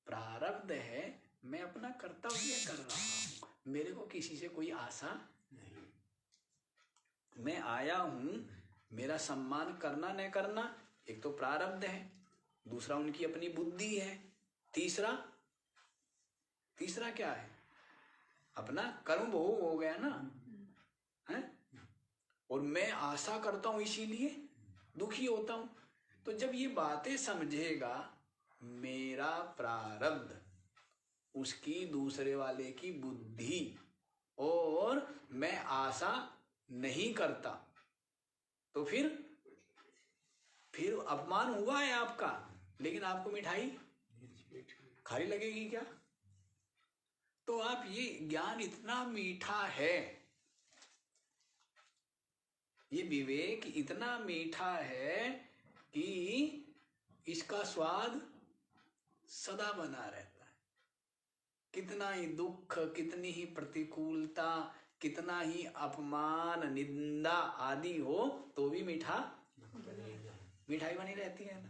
प्रारब्ध है, मैं अपना कर्तव्य कर रहा हूं, मेरे को किसी से कोई आशा नहीं। मैं आया हूं मेरा सम्मान करना न करना एक तो प्रारब्ध है, दूसरा उनकी अपनी बुद्धि है, तीसरा क्या है, अपना कर्म भोग हो गया ना है। और मैं आशा करता हूं इसीलिए दुखी होता हूं। तो जब ये बातें समझेगा, मेरा प्रारब्ध, उसकी दूसरे वाले की बुद्धि, और मैं आशा नहीं करता, तो फिर अपमान हुआ है आपका, लेकिन आपको मिठाई खारी लगेगी क्या? तो आप ये ज्ञान इतना मीठा है, ये विवेक इतना मीठा है कि इसका स्वाद सदा बना रहता है। कितना ही दुख, कितनी ही प्रतिकूलता, कितना ही अपमान, निंदा आदि हो, तो भी मिठाई बनी रहती है ना।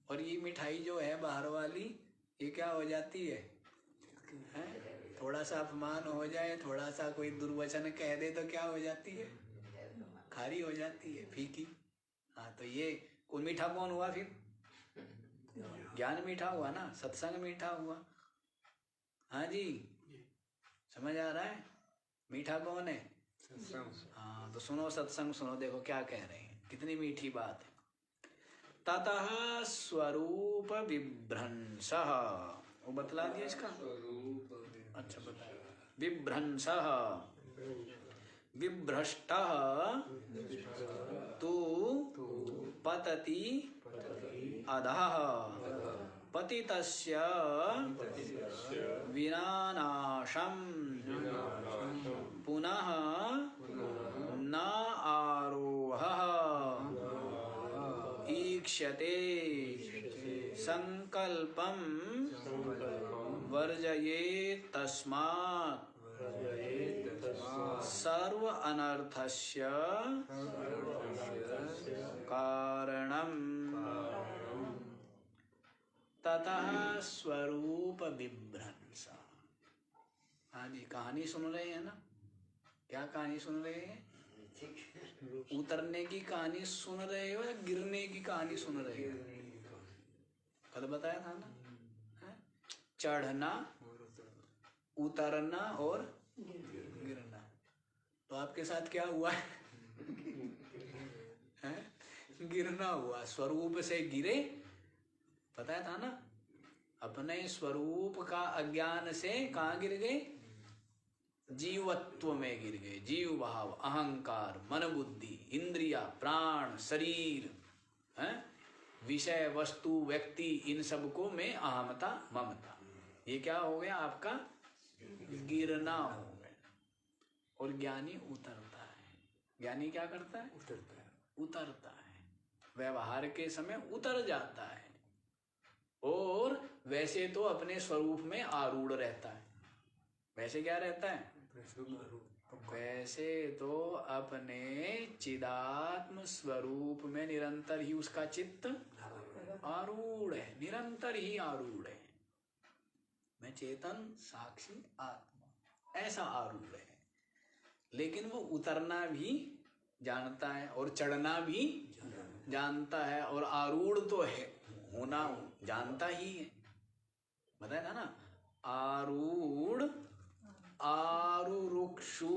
और ये मिठाई जो है बाहर वाली, ये क्या हो जाती है? थोड़ा सा अपमान हो जाए, थोड़ा सा कोई दुर्वचन कह दे तो क्या हो जाती है? खारी हो जाती है, फीकी। हाँ, तो ये कौन मीठा कौन हुआ फिर? ज्ञान मीठा हुआ ना, सत्संग मीठा हुआ। हाँ जी, समझ आ रहा है? मीठा कौन है? हाँ, तो सुनो सत्संग, सुनो, देखो क्या कह रहे हैं, कितनी मीठी बात है। ततः स्वरूप विभ्रंशः, वो बतला दिया इसका। अच्छा बताया। विभ्रंशः विभ्रष्टः तु पतति अधः पतितस्य विनाशं पुनः न आरोहः ईक्ष्यते संकल्पं वर्जयेत् तस्मात् सर्व अनर्थस्य कारणम्। ततः स्वरूप विभ्रंश। हाँ जी, कहानी सुन रहे हैं ना? क्या कहानी सुन रहे हैं? उतरने की कहानी सुन रहे हो या गिरने की कहानी सुन रहे हो? कल बताया था ना, चढ़ना, उतरना और गिरना। तो आपके साथ क्या हुआ है? गिरना हुआ। स्वरूप से गिरे, बताया था ना, अपने स्वरूप का अज्ञान से कहाँ गिर गए? जीवत्व में गिर गए। जीव भाव, अहंकार, मन बुद्धि, इंद्रिया, प्राण, शरीर, विषय, वस्तु, व्यक्ति, इन सबको में अहमता, ममता, ये क्या हो गया? आपका गिरना हो गया। और ज्ञानी उतरता है। ज्ञानी क्या करता है? उतरता है। व्यवहार के समय उतर जाता है, और वैसे तो अपने स्वरूप में आरूढ़ रहता है। वैसे क्या रहता है? वैसे तो अपने चिदात्म स्वरूप में निरंतर ही उसका चित्त आरूढ़ है, निरंतर ही आरूढ़ है। मैं चेतन साक्षी आत्मा, ऐसा आरूढ़ है। लेकिन वो उतरना भी जानता है और चढ़ना भी जानता है, और आरूढ़ तो है, होना जानता ही है। बताया था ना, आरूढ़, आरुरुक्षु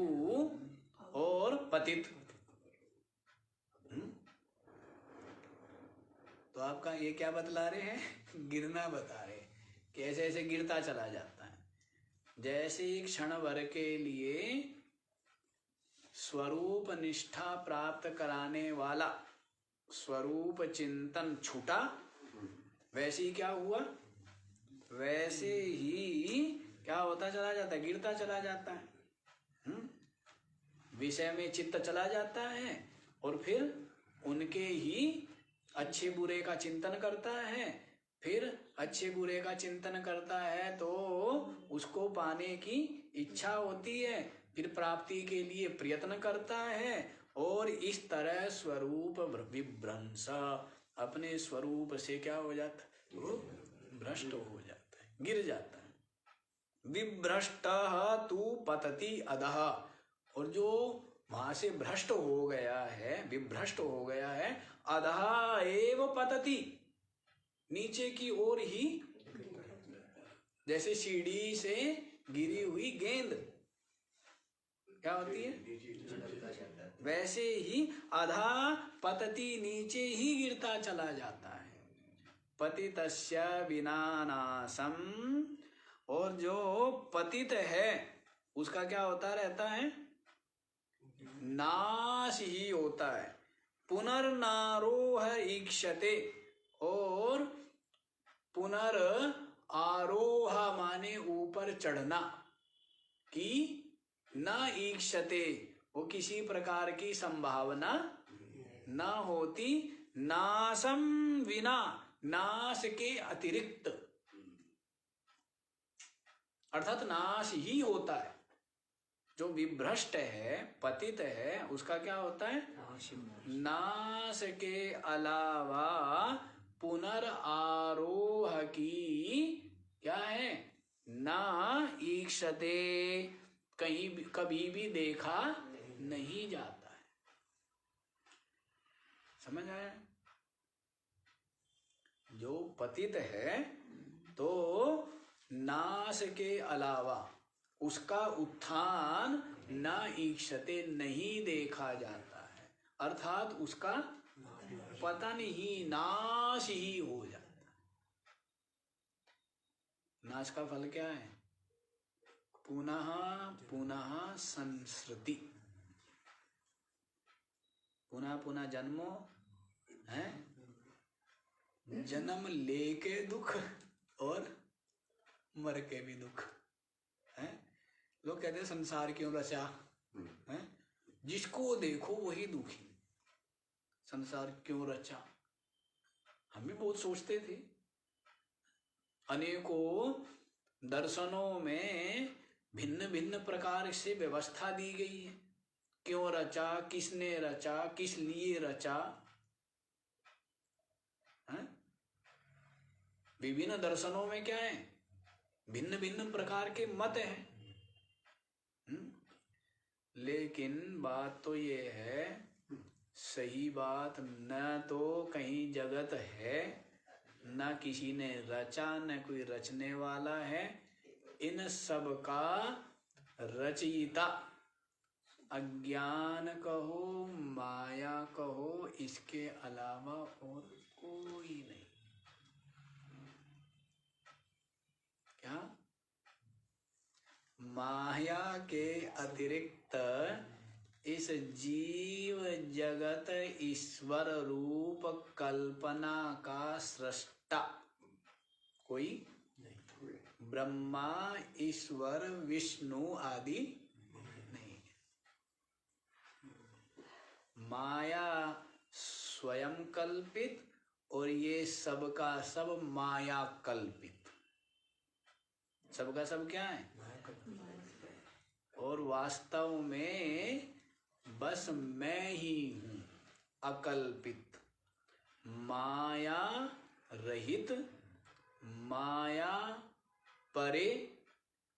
और पतित। तो आपका ये क्या बतला रहे हैं? गिरना बता रहे, कैसे ऐसे गिरता चला जाता है। जैसे एक क्षण भर के लिए स्वरूप निष्ठा प्राप्त कराने वाला स्वरूप चिंतन छूटा, वैसे ही क्या हुआ? वैसे ही क्या होता चला जाता है? गिरता चला जाता है। विषय में चित्त चला जाता है, और फिर उनके ही अच्छे बुरे का चिंतन करता है। फिर अच्छे बुरे का चिंतन करता है तो उसको पाने की इच्छा होती है, फिर प्राप्ति के लिए प्रयत्न करता है, और इस तरह स्वरूप विभ्रंश, अपने स्वरूप से क्या हो जाता है? वो भ्रष्ट हो जाता है, गिर जाता है। विभ्रष्टः तु पतति अधः, और जो वहां से भ्रष्ट हो गया है, विभ्रष्ट हो गया है। अधः एव पतति, नीचे की ओर ही, जैसे सीढ़ी से गिरी हुई गेंद क्या होती है, वैसे ही अधः पतति, नीचे ही गिरता चला जाता है। पतितस्य विनानासम, और जो पतित है उसका क्या होता रहता है, नाश ही होता है। पुनर्नारोह ईक्षते, और पुनर आरोह माने ऊपर चढ़ना, कि न ईक्षते, वो किसी प्रकार की संभावना न होती, नासम विना, नाश के अतिरिक्त, अर्थात नाश ही होता है। जो विभ्रष्ट है, पतित है, उसका क्या होता है, नाश के अलावा पुनर्आरोह की क्या है, ना ईक्षते, कहीं भी, कभी भी देखा नहीं जाता है। समझ आया? जो पतित है तो नाश के अलावा उसका उत्थान न ईक्षते, नहीं देखा जाता है, अर्थात उसका पतन ही, नाश ही हो जाता है। नाश का फल क्या है, पुनः पुनः संसृति, पुनः पुनः जन्मो है, जन्म लेके दुख और मर के भी दुख है। लोग कहते हैं संसार क्यों रचा है, जिसको देखो वही दुखी, संसार क्यों रचा। हम भी बहुत सोचते थे, अनेकों दर्शनों में भिन्न भिन्न प्रकार से व्यवस्था दी गई है, क्यों रचा, किसने रचा, किस लिए रचा है? विभिन्न दर्शनों में क्या है, भिन्न भिन्न प्रकार के मत हैं। लेकिन बात तो ये है, सही बात, न तो कहीं जगत है, न किसी ने रचा, न कोई रचने वाला है। इन सब का रचयिता अज्ञान कहो, माया कहो, इसके अलावा और कोई नहीं। क्या? माया के अतिरिक्त इस जीव जगत ईश्वर रूप कल्पना का सृष्टा कोई नहीं, ब्रह्मा, ईश्वर, विष्णु आदि नहीं। माया स्वयं कल्पित, और ये सबका सब माया कल्पित। सबका सब क्या है, और वास्तव में बस मैं ही हूं, अकल्पित, माया रहित, माया परे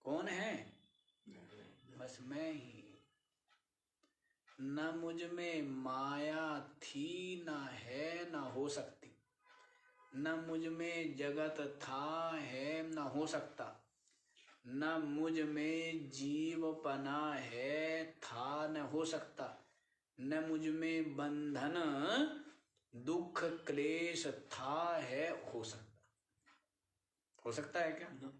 कौन है, बस मैं ही। न मुझ में माया थी, न है, न हो सकती। न मुझ में जगत था, है, न हो सकता। न मुझ में जीवपना है, था, न हो सकता। न मुझ में बंधन, दुख, क्लेश था, है, हो सकता। हो सकता है क्या?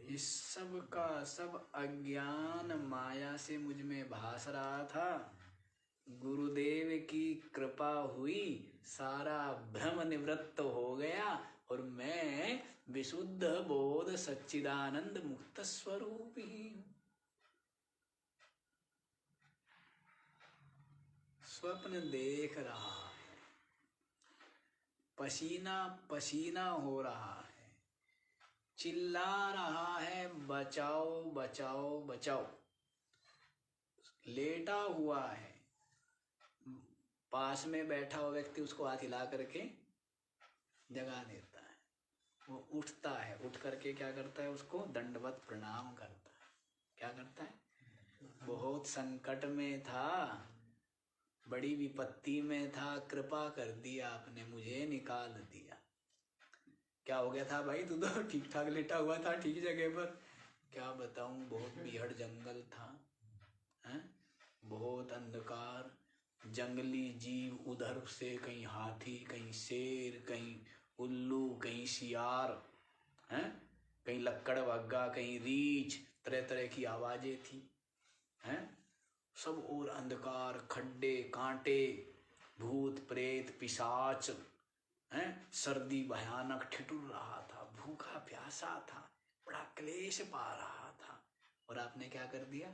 इस सब का सब अज्ञान माया से मुझ में भास रहा था। गुरुदेव की कृपा हुई, सारा भ्रम निवृत्त हो गया, और मैं विशुद्ध बोध सच्चिदानंद मुक्त स्वरूप ही हूं। स्वप्न देख रहा है, पसीना पसीना हो रहा है, चिल्ला रहा है, बचाओ बचाओ बचाओ। लेटा हुआ है, पास में बैठा हुआ व्यक्ति उसको हाथ हिला करके जगा देता है। वो उठता है, उठ करके क्या करता है, उसको दंडवत प्रणाम करता है। क्या करता है? बहुत संकट में था, बड़ी विपत्ति में था, कृपा कर दी आपने, मुझे निकाल दिया। क्या हो गया था भाई, तू तो ठीक ठाक लेटा हुआ था ठीक जगह पर। क्या बताऊं, बहुत बीहड़ जंगल था, हैं? बहुत अंधकार, जंगली जीव उधर से कहीं हाथी, कहीं शेर, कहीं उल्लू, कहीं सियार, हैं? कहीं लक्कड़ बग्गा, कहीं रीछ, तरह तरह की आवाजें थी, हैं? सब और अंधकार, खड्डे, कांटे, भूत प्रेत, पिशाच, हैं? सर्दी भयानक, ठिठुर रहा था, भूखा प्यासा था, बड़ा क्लेश पा रहा था, और आपने क्या कर दिया?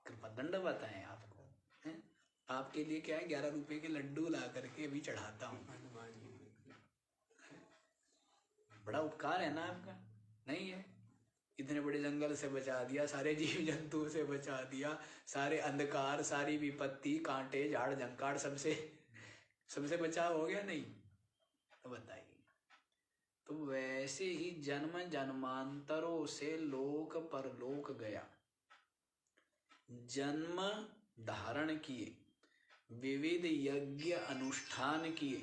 कृपा दंड बताएं आपको, हैं? आपके लिए क्या है, 11 रुपए के लड्डू ला करके अभी चढ़ाता हूँ। बड़ा उपकार है ना आपका, नहीं है? इतने बड़े जंगल से बचा दिया, सारे जीव जंतुओं से बचा दिया, सारे अंधकार, सारी विपत्ति, कांटे, झाड़ झंकार, सबसे बचाव हो गया नहीं? तो बताइए। तो वैसे ही जन्म जन्मांतरों से लोक परलोक गया, जन्म धारण किए, विविध यज्ञ अनुष्ठान किए,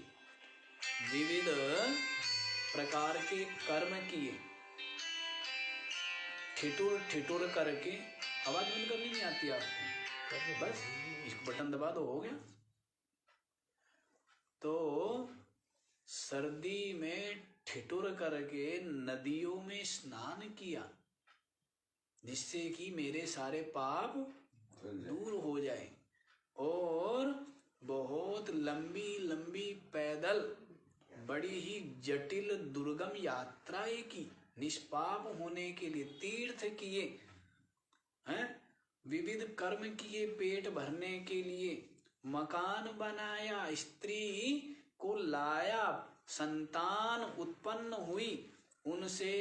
विविध प्रकार के कर्म किए, ठिठुर ठिठुर करके, आवाज बंद करनी नहीं आती आपको, बस इसको बटन दबा दो, हो गया। तो सर्दी में ठिठुर करके नदियों में स्नान किया, जिससे कि मेरे सारे पाप दूर हो जाए, और बहुत लंबी लंबी पैदल बड़ी ही जटिल दुर्गम यात्राएं की, निष्पाप होने के लिए तीर्थ किए, हैं? विविध कर्म किए पेट भरने के लिए, मकान बनाया, स्त्री को लाया, संतान उत्पन्न हुई, उनसे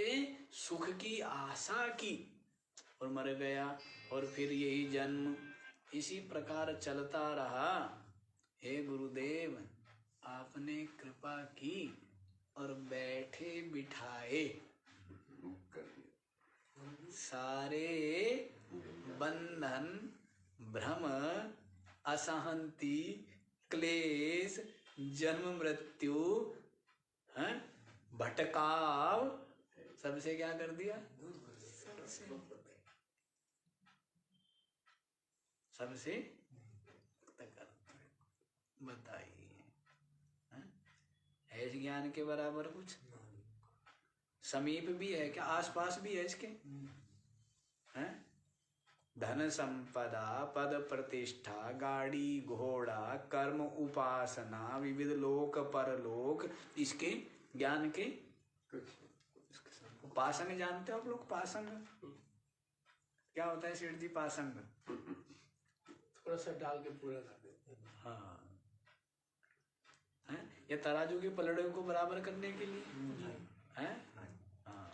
सुख की आशा की, और मर गया, और फिर यही जन्म, इसी प्रकार चलता रहा। हे गुरुदेव, आपने कृपा की और बैठे बिठाए सारे बंधन, भ्रम, असहंति, क्लेश, जन्म मृत्यु, हैं? भटकाव, सबसे क्या कर दिया? सबसे बताइए, है इस ज्ञान के बराबर कुछ? समीप भी है क्या? आसपास भी है इसके? हैं? धन संपदा, पद प्रतिष्ठा, गाड़ी घोड़ा, कर्म उपासना, विविध लोक परलोक, इसके ज्ञान के पासंग जानते हो आप लोग? पासंग क्या होता है सेठ जी? पासंग थोड़ा सा डाल के पूरा कर देते हैं। हाँ, हैं? या तराजू के पलड़े को बराबर करने के लिए, हैं? हाँ,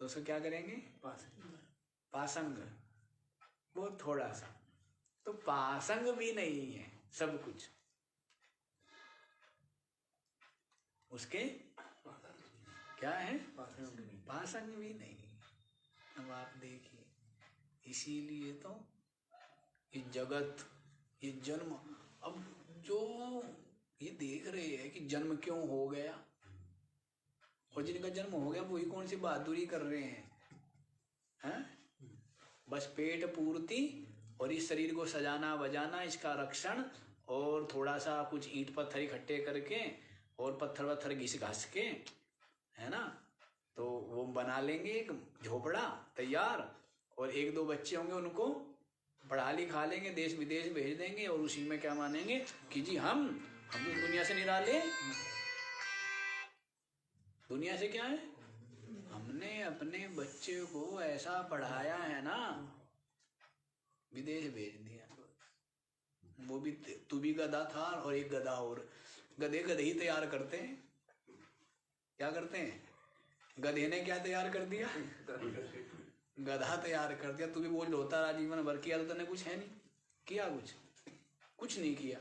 तो उसको क्या करेंगे? पासंग, बहुत थोड़ा सा। तो पासंग भी नहीं है सब कुछ, उसके क्या है? पासंग भी नहीं। अब आप देखिए, इसीलिए तो ये जगत, ये जन्म, अब जो ये देख रहे हैं कि जन्म क्यों हो गया, और जिनका जन्म हो गया वही कौन सी बहादुरी कर रहे हैं? बस पेट पूर्ति और इस शरीर को सजाना बजाना, इसका रक्षण, और थोड़ा सा कुछ ईंट पत्थर इकट्ठे करके और पत्थर वत्थर घिस घास के, है ना, तो वो बना लेंगे एक झोपड़ा तैयार, और एक दो बच्चे होंगे, उनको पढ़ा लिखा लेंगे, देश विदेश भेज देंगे, और उसी में क्या मानेंगे कि जी हम तो दुनिया से निराले। दुनिया से क्या है? हमने अपने बच्चे को ऐसा पढ़ाया है ना, विदेश भेज दिया। वो भी, तू भी गधा था और एक गधा और, गधे गधे ही तैयार करते हैं। क्या करते हैं? गधे ने क्या तैयार कर दिया? गधा तैयार कर दिया। तू भी बोझ ढोता रहा जीवन भर, किया तो तूने कुछ है नहीं किया, कुछ नहीं किया।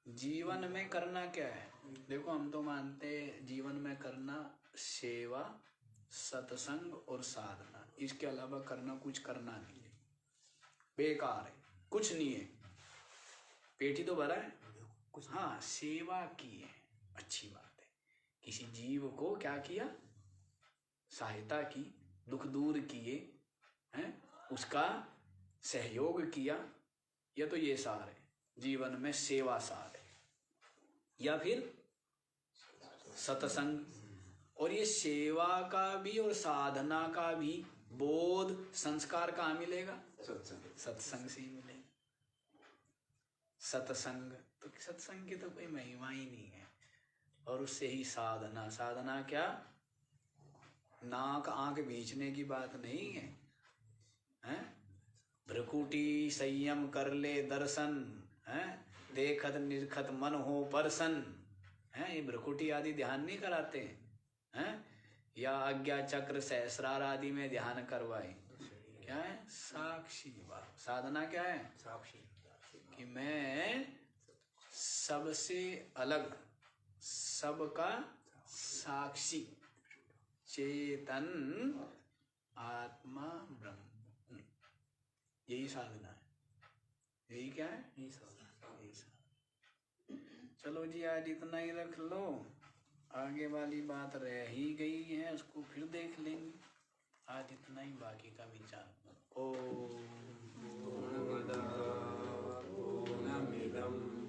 जीवन में करना क्या है? देखो, हम तो मानते जीवन में करना सेवा, सत्संग और साधना, इसके अलावा करना कुछ करना नहीं है, बेकार है, कुछ नहीं है। पेट ही तो भरा है, हाँ सेवा की है, अच्छी बात है। किसी जीव को क्या किया, सहायता की, दुख दूर किए हैं, उसका सहयोग किया, या तो ये सार है जीवन में, सेवा सार है। या फिर सत्संग, और ये सेवा का भी और साधना का भी बोध संस्कार कहाँ मिलेगा, सत्संग से ही मिलेगा। सत्संग तो, सत्संग की तो कोई महिमा ही नहीं है। और उससे ही साधना, साधना क्या, नाक आंख बेचने की बात नहीं है, हैं? भ्रकुटी संयम कर ले दर्शन, हैं? देखत निरखत मन हो परसन, हैं? ये भ्रकुटी आदि ध्यान नहीं कराते हैं, या आज्ञा चक्र सहस्रार आदि में ध्यान करवाए, क्या है, साक्षी भाव। साधना क्या है, साक्षी, कि मैं सबसे अलग, सबका साक्षी, चेतन आत्मा ब्रह्म, यही साधना है। यही क्या है, यही साधना। चलो जी आज इतना ही रख लो, आगे वाली बात रह ही गई है, उसको फिर देख लेंगे। आज इतना ही, बाकी का विचार। ओम पूर्णमदः पूर्णमिदं